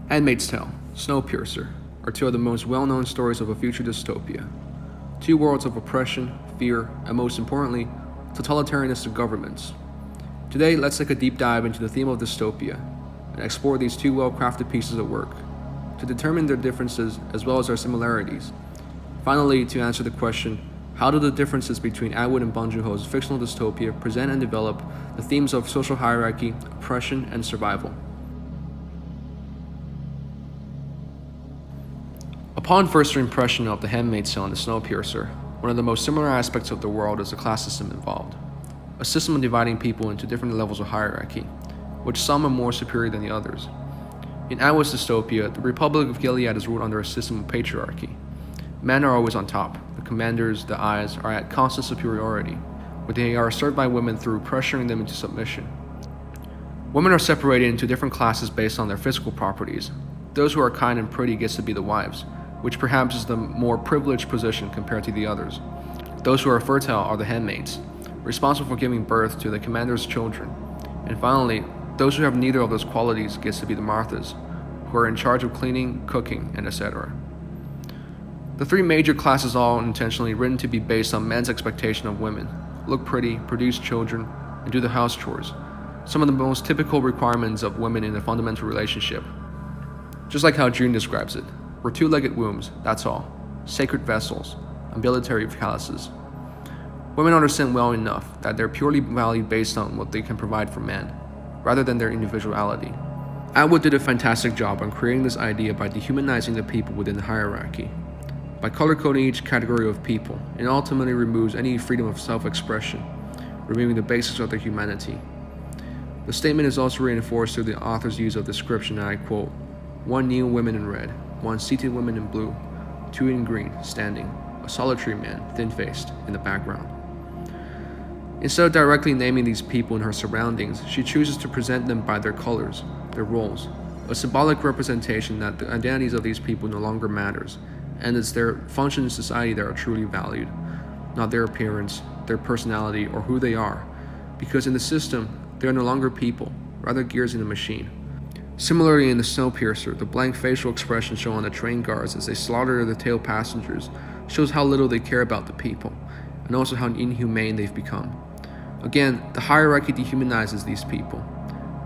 Handmaid's Tale, Snowpiercer are two of the most well-known stories of a future dystopia. Two worlds of oppression, fear, and most importantly, totalitarianistic governments. Today, let's take a deep dive into the theme of dystopia and explore these two well-crafted pieces of work to determine their differences as well as their similarities. Finally, to answer the question, how do the differences between Atwood and Bong Joon-ho's fictional dystopia present and develop the themes of social hierarchy, oppression, and survival? Upon first impression of The Handmaid's Tale and The Snowpiercer, one of the most similar aspects of the world is the class system involved. A system of dividing people into different levels of hierarchy, which some are more superior than the others. In Atwood's dystopia, the Republic of Gilead is ruled under a system of patriarchy. Men are always on top. The commanders, the eyes, are at constant superiority, where they are served by women through pressuring them into submission. Women are separated into different classes based on their physical properties. Those who are kind and pretty gets to be the wives, which perhaps is the more privileged position compared to the others. Those who are fertile are the handmaids, responsible for giving birth to the commander's children. And finally, those who have neither of those qualities gets to be the Marthas, who are in charge of cleaning, cooking, and etc. The three major classes are all intentionally written to be based on men's expectation of women: look pretty, produce children, and do the house chores, some of the most typical requirements of women in a fundamental relationship. Just like how June describes it, we're two-legged wombs, that's all, sacred vessels, umbilatory calluses. Women understand well enough that they're purely valued based on what they can provide for men, rather than their individuality. Atwood did a fantastic job on creating this idea by dehumanizing the people within the hierarchy. By color-coding each category of people, it ultimately removes any freedom of self-expression, removing the basics of their humanity. The statement is also reinforced through the author's use of description, and I quote, "One kneeling woman in red, one seated woman in blue, two in green, standing, a solitary man, thin-faced, in the background." Instead of directly naming these people in her surroundings, she chooses to present them by their colors, their roles, a symbolic representation that the identities of these people no longer matters, and it's their function in society that are truly valued, not their appearance, their personality, or who they are, because in the system, they are no longer people, rather gears in a machine. Similarly, in The Snowpiercer, the blank facial expression shown on the train guards as they slaughter the tail passengers shows how little they care about the people, and also how inhumane they've become. Again, the hierarchy dehumanizes these people.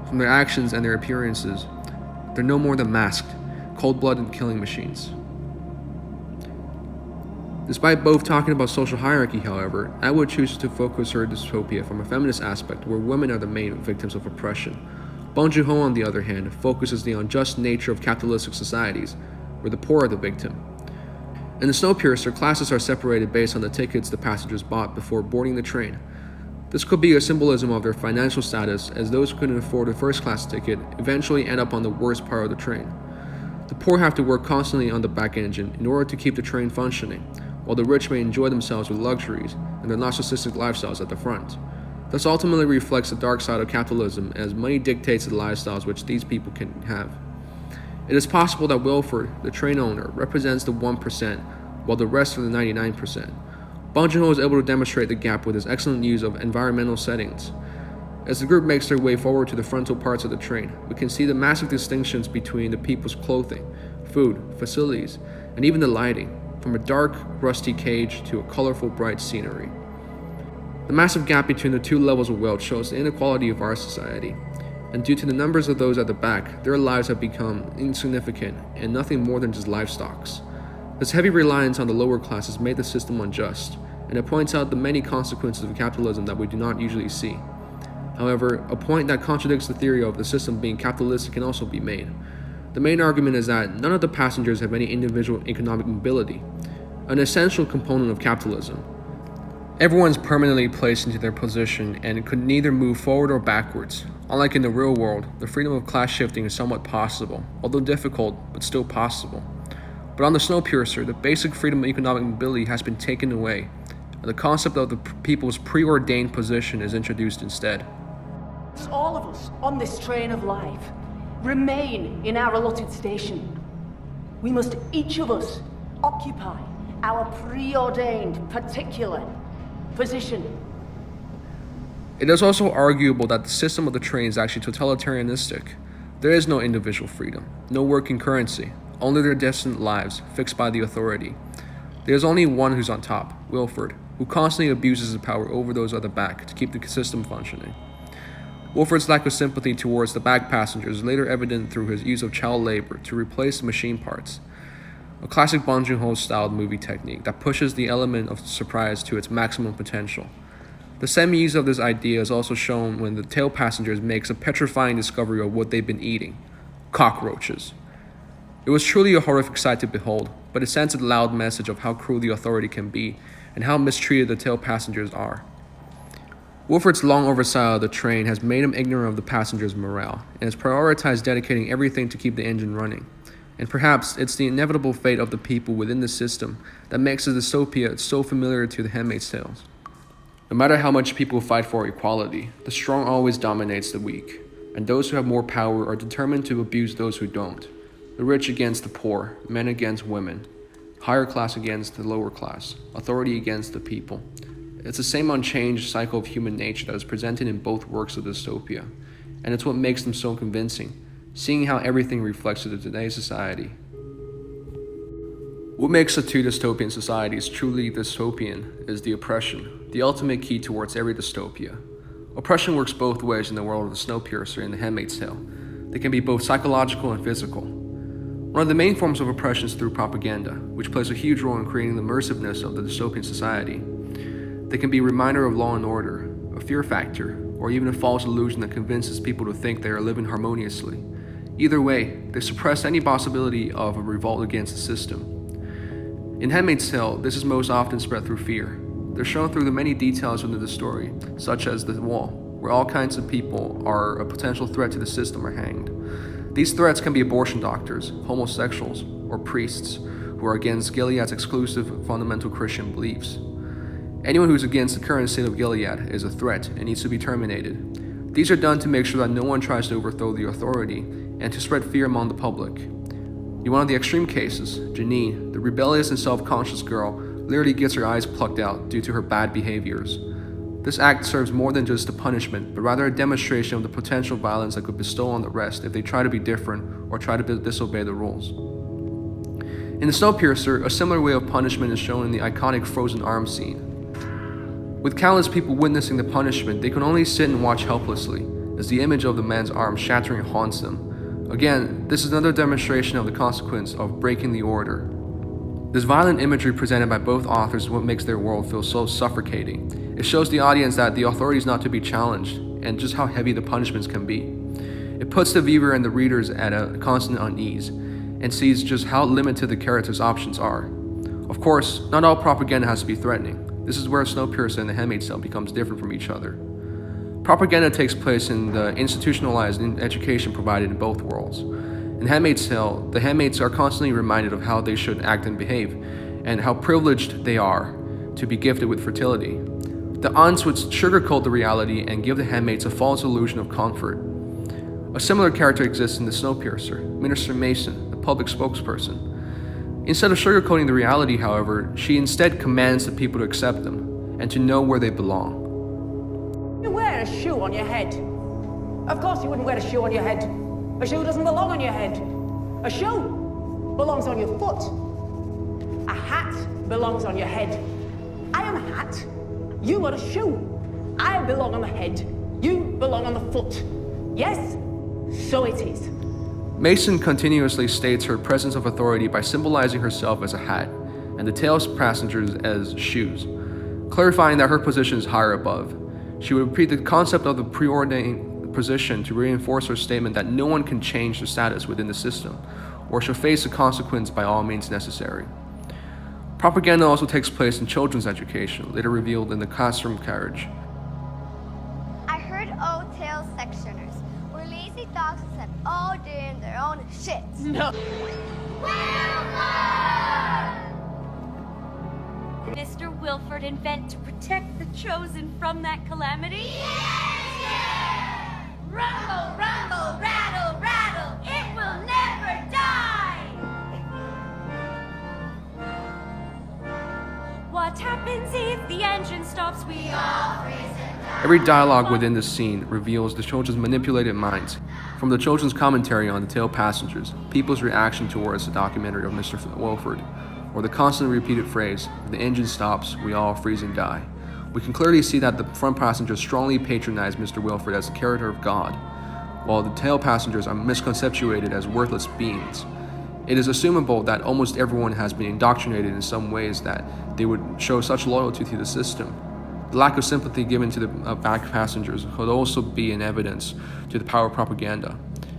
From their actions and their appearances, they're no more than masked, cold-blooded killing machines. Despite both talking about social hierarchy, however, Atwood chooses to focus her dystopia from a feminist aspect where women are the main victims of oppression. Bong Joon-ho, on the other hand, focuses the unjust nature of capitalistic societies, where the poor are the victim. In The Snowpiercer, classes are separated based on the tickets the passengers bought before boarding the train. This could be a symbolism of their financial status, as those who couldn't afford a first-class ticket eventually end up on the worst part of the train. The poor have to work constantly on the back engine in order to keep the train functioning, while the rich may enjoy themselves with luxuries and their narcissistic lifestyles at the front. This ultimately reflects the dark side of capitalism, as money dictates the lifestyles which these people can have. It is possible that Wilford, the train owner, represents the 1%, while the rest are the 99%. Bong Joon-ho is able to demonstrate the gap with his excellent use of environmental settings. As the group makes their way forward to the frontal parts of the train, we can see the massive distinctions between the people's clothing, food, facilities, and even the lighting, from a dark, rusty cage to a colorful, bright scenery. The massive gap between the two levels of wealth shows the inequality of our society, and due to the numbers of those at the back, their lives have become insignificant and nothing more than just livestocks. This heavy reliance on the lower classes made the system unjust, and it points out the many consequences of capitalism that we do not usually see. However, a point that contradicts the theory of the system being capitalistic can also be made. The main argument is that none of the passengers have any individual economic mobility, an essential component of capitalism. Everyone's permanently placed into their position and could neither move forward or backwards. Unlike in the real world, the freedom of class shifting is somewhat possible, although difficult, but still possible. But on The Snowpiercer, the basic freedom of economic mobility has been taken away, and the concept of the people's preordained position is introduced instead. All of us on this train of life remain in our allotted station. We must each of us occupy our preordained particular position. It is also arguable that the system of the train is actually totalitarianistic. There is no individual freedom, no working currency, only their destined lives fixed by the authority. There is only one who's on top, Wilford, who constantly abuses his power over those at the back to keep the system functioning. Wilford's lack of sympathy towards the back passengers is later evident through his use of child labor to replace machine parts, a classic Bong Joon-ho styled movie technique that pushes the element of surprise to its maximum potential. The semi-use of this idea is also shown when the tail passengers makes a petrifying discovery of what they've been eating: cockroaches. It was truly a horrific sight to behold, but it sends a loud message of how cruel the authority can be and how mistreated the tail passengers are. Wilford's long oversight of the train has made him ignorant of the passengers' morale and has prioritized dedicating everything to keep the engine running. And perhaps it's the inevitable fate of the people within the system that makes the dystopia so familiar to the Handmaid's Tales. No matter how much people fight for equality, the strong always dominates the weak, and those who have more power are determined to abuse those who don't. The rich against the poor, men against women, higher class against the lower class, authority against the people. It's the same unchanged cycle of human nature that is presented in both works of dystopia, and it's what makes them so convincing, seeing how everything reflects to today's society. What makes the two dystopian societies truly dystopian is the oppression, the ultimate key towards every dystopia. Oppression works both ways in the world of the Snowpiercer and the Handmaid's Tale. They can be both psychological and physical. One of the main forms of oppression is through propaganda, which plays a huge role in creating the immersiveness of the dystopian society. They can be a reminder of law and order, a fear factor, or even a false illusion that convinces people to think they are living harmoniously. Either way, they suppress any possibility of a revolt against the system. In Handmaid's Tale, this is most often spread through fear. They're shown through the many details within the story, such as the wall, where all kinds of people are a potential threat to the system are hanged. These threats can be abortion doctors, homosexuals, or priests who are against Gilead's exclusive fundamental Christian beliefs. Anyone who's against the current state of Gilead is a threat and needs to be terminated. These are done to make sure that no one tries to overthrow the authority and to spread fear among the public. In one of the extreme cases, Janine, the rebellious and self-conscious girl, literally gets her eyes plucked out due to her bad behaviors. This act serves more than just a punishment, but rather a demonstration of the potential violence that could bestow on the rest if they try to be different or try to disobey the rules. In the Snowpiercer, a similar way of punishment is shown in the iconic frozen arm scene. With countless people witnessing the punishment, they can only sit and watch helplessly as the image of the man's arm shattering haunts them. Again, this is another demonstration of the consequence of breaking the order. This violent imagery presented by both authors is what makes their world feel so suffocating. It shows the audience that the authority is not to be challenged, and just how heavy the punishments can be. It puts the viewer and the readers at a constant unease, and sees just how limited the characters' options are. Of course, not all propaganda has to be threatening. This is where Snowpiercer and the Handmaid's Tale becomes different from each other. Propaganda takes place in the institutionalized education provided in both worlds. In Handmaid's Tale, the handmaids are constantly reminded of how they should act and behave, and how privileged they are to be gifted with fertility. The aunts would sugarcoat the reality and give the handmaids a false illusion of comfort. A similar character exists in the Snowpiercer, Minister Mason, the public spokesperson. Instead of sugarcoating the reality, however, she instead commands the people to accept them, and to know where they belong. You wear a shoe on your head. Of course you wouldn't wear a shoe on your head. A shoe doesn't belong on your head. A shoe belongs on your foot. A hat belongs on your head. I am a hat. You are a shoe. I belong on the head. You belong on the foot. Yes, so it is. Mason continuously states her presence of authority by symbolizing herself as a hat, and the tail passengers as shoes, clarifying that her position is higher above. She would repeat the concept of the preordained position to reinforce her statement that no one can change their status within the system, or shall face the consequence by all means necessary. Propaganda also takes place in children's education, later revealed in the classroom carriage. I heard old tale sectioners were lazy dogs who spent all day in their own shit. No. Mr. Wilford invent to protect the chosen from that calamity? Yeah! Rumble, rumble, rattle, rattle, it will never die! What happens if the engine stops? We all freeze and die. Every dialogue within this scene reveals the children's manipulated minds. From the children's commentary on the tail passengers, people's reaction towards the documentary of Mr. Wilford, or the constantly repeated phrase, "If the engine stops, we all freeze and die," we can clearly see that the front passengers strongly patronize Mr. Wilford as the character of God, while the tail passengers are misconceptuated as worthless beings. It is assumable that almost everyone has been indoctrinated in some ways that they would show such loyalty to the system. The lack of sympathy given to the back passengers could also be an evidence to the power of propaganda,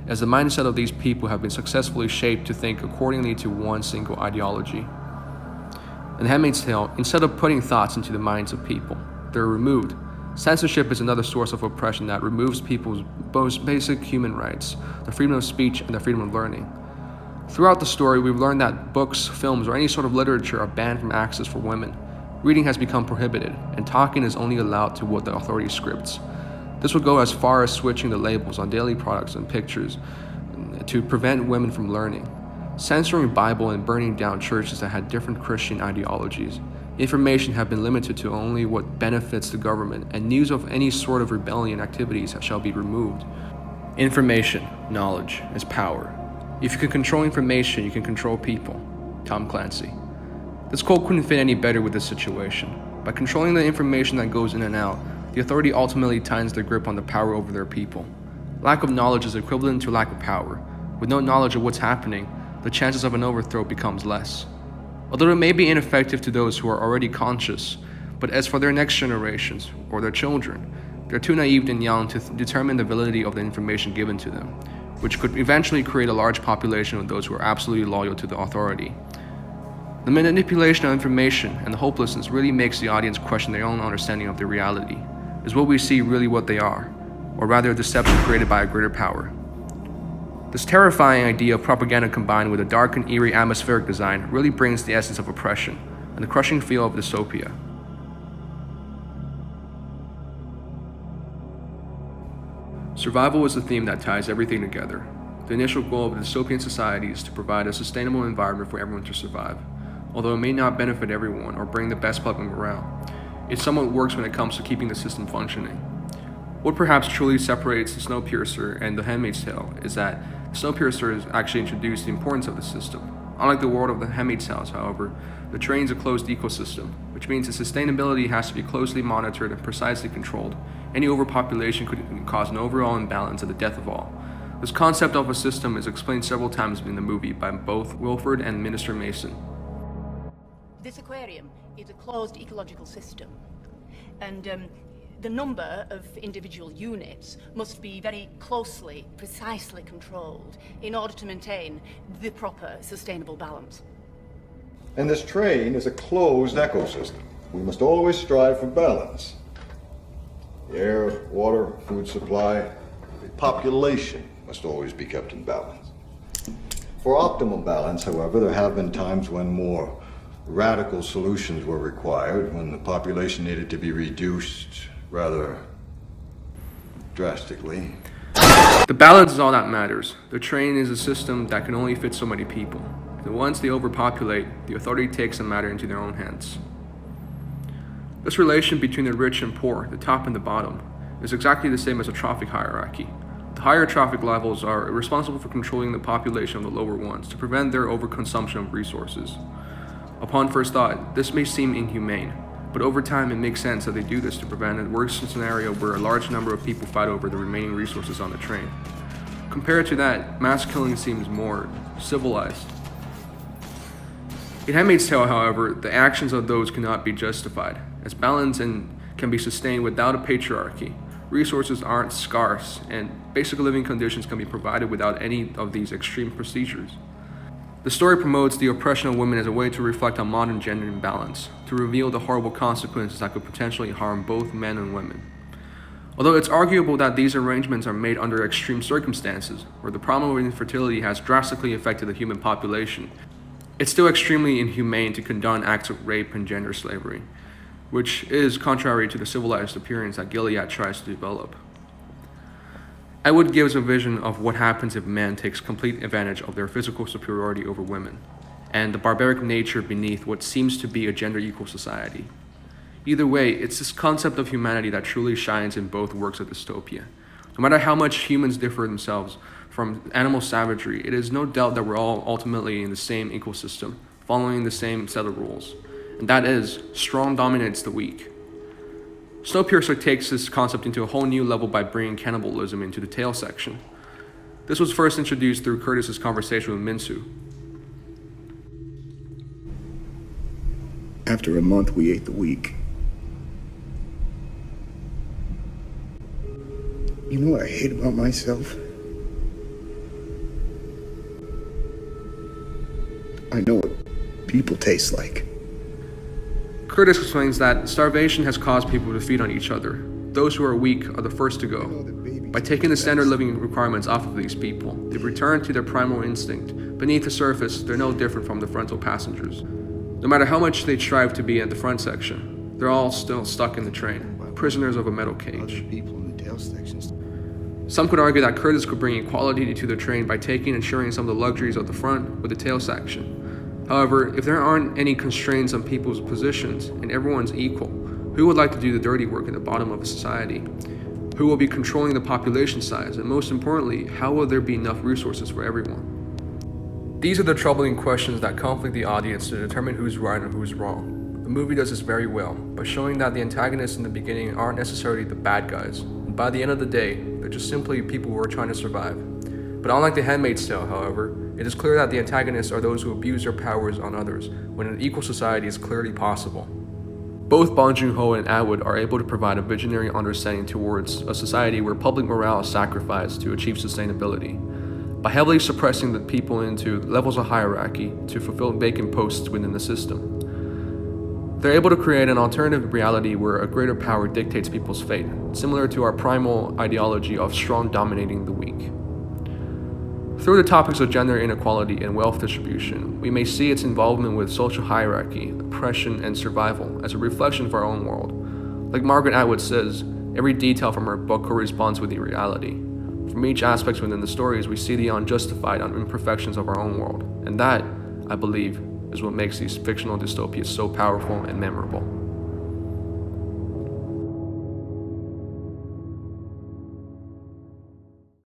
as the mindset of these people have been successfully shaped to think accordingly to one single ideology. In Handmaid's Tale, instead of putting thoughts into the minds of people, they're removed. Censorship is another source of oppression that removes people's most basic human rights, the freedom of speech and the freedom of learning. Throughout the story, we've learned that books, films, or any sort of literature are banned from access for women. Reading has become prohibited, and talking is only allowed to what the authority scripts. This would go as far as switching the labels on daily products and pictures to prevent women from learning, censoring Bible and burning down churches that had different Christian ideologies. Information have been limited to only what benefits the government, and news of any sort of rebellion activities shall be removed. Information, knowledge, is power. If you can control information, you can control people. Tom Clancy. This quote couldn't fit any better with this situation. By controlling the information that goes in and out, the authority ultimately tightens their grip on the power over their people. Lack of knowledge is equivalent to lack of power. With no knowledge of what's happening, the chances of an overthrow becomes less. Although it may be ineffective to those who are already conscious, but as for their next generations, or their children, they're too naive and young to determine the validity of the information given to them, which could eventually create a large population of those who are absolutely loyal to the authority. The manipulation of information and the hopelessness really makes the audience question their own understanding of the reality. Is what we see really what they are, or rather a deception created by a greater power? This terrifying idea of propaganda combined with a dark and eerie atmospheric design really brings the essence of oppression and the crushing feel of dystopia. Survival is the theme that ties everything together. The initial goal of a dystopian society is to provide a sustainable environment for everyone to survive. Although it may not benefit everyone or bring the best public morale, it somewhat works when it comes to keeping the system functioning. What perhaps truly separates the Snowpiercer and the Handmaid's Tale is that Snowpiercer has actually introduced the importance of the system. Unlike the world of the Handmaid's Tale, however, the terrain is a closed ecosystem, which means its sustainability has to be closely monitored and precisely controlled. Any overpopulation could cause an overall imbalance and the death of all. This concept of a system is explained several times in the movie by both Wilford and Minister Mason. This aquarium is a closed ecological system, and the number of individual units must be very closely, precisely controlled in order to maintain the proper sustainable balance. And this train is a closed ecosystem. We must always strive for balance. The air, water, food supply, the population must always be kept in balance. For optimal balance, however, there have been times when more radical solutions were required, when the population needed to be reduced rather drastically. The balance is all that matters. The train is a system that can only fit so many people. And once they overpopulate, the authority takes the matter into their own hands. This relation between the rich and poor, the top and the bottom, is exactly the same as a traffic hierarchy. The higher traffic levels are responsible for controlling the population of the lower ones to prevent their overconsumption of resources. Upon first thought, this may seem inhumane, but over time it makes sense that they do this to prevent a worse scenario where a large number of people fight over the remaining resources on the train. Compared to that, mass killing seems more civilized. In Handmaid's Tale, however, the actions of those cannot be justified, as balance can be sustained without a patriarchy. Resources aren't scarce, and basic living conditions can be provided without any of these extreme procedures. The story promotes the oppression of women as a way to reflect on modern gender imbalance, to reveal the horrible consequences that could potentially harm both men and women. Although it's arguable that these arrangements are made under extreme circumstances, where the problem of infertility has drastically affected the human population, it's still extremely inhumane to condone acts of rape and gender slavery, which is contrary to the civilized appearance that Gilead tries to develop. Edward gives a vision of what happens if man takes complete advantage of their physical superiority over women, and the barbaric nature beneath what seems to be a gender-equal society. Either way, it's this concept of humanity that truly shines in both works of dystopia. No matter how much humans differ themselves from animal savagery, it is no doubt that we're all ultimately in the same ecosystem, following the same set of rules. And that is, strong dominates the weak. Snowpiercer takes this concept into a whole new level by bringing cannibalism into the tale section. This was first introduced through Curtis's conversation with Minsu. After a month, we ate the weak. You know what I hate about myself? I know what people taste like. Curtis explains that starvation has caused people to feed on each other. Those who are weak are the first to go. By taking the standard living requirements off of these people, they return to their primal instinct. Beneath the surface, they're no different from the frontal passengers. No matter how much they strive to be at the front section, they're all still stuck in the train, prisoners of a metal cage. Some could argue that Curtis could bring equality to the train by taking and sharing some of the luxuries of the front with the tail section. However, if there aren't any constraints on people's positions and everyone's equal, who would like to do the dirty work at the bottom of a society? Who will be controlling the population size? And most importantly, how will there be enough resources for everyone? These are the troubling questions that conflict the audience to determine who's right and who's wrong. The movie does this very well by showing that the antagonists in the beginning aren't necessarily the bad guys, and by the end of the day, they're just simply people who are trying to survive. But unlike the Handmaid's Tale, however, it is clear that the antagonists are those who abuse their powers on others, when an equal society is clearly possible. Both Bong Joon-ho and Atwood are able to provide a visionary understanding towards a society where public morale is sacrificed to achieve sustainability. By heavily suppressing the people into levels of hierarchy to fulfill vacant posts within the system, they're able to create an alternative reality where a greater power dictates people's fate, similar to our primal ideology of strong dominating the weak. Through the topics of gender inequality and wealth distribution, we may see its involvement with social hierarchy, oppression, and survival as a reflection of our own world. Like Margaret Atwood says, every detail from her book corresponds with the reality. From each aspect within the stories, we see the unjustified imperfections of our own world, and that, I believe, is what makes these fictional dystopias so powerful and memorable.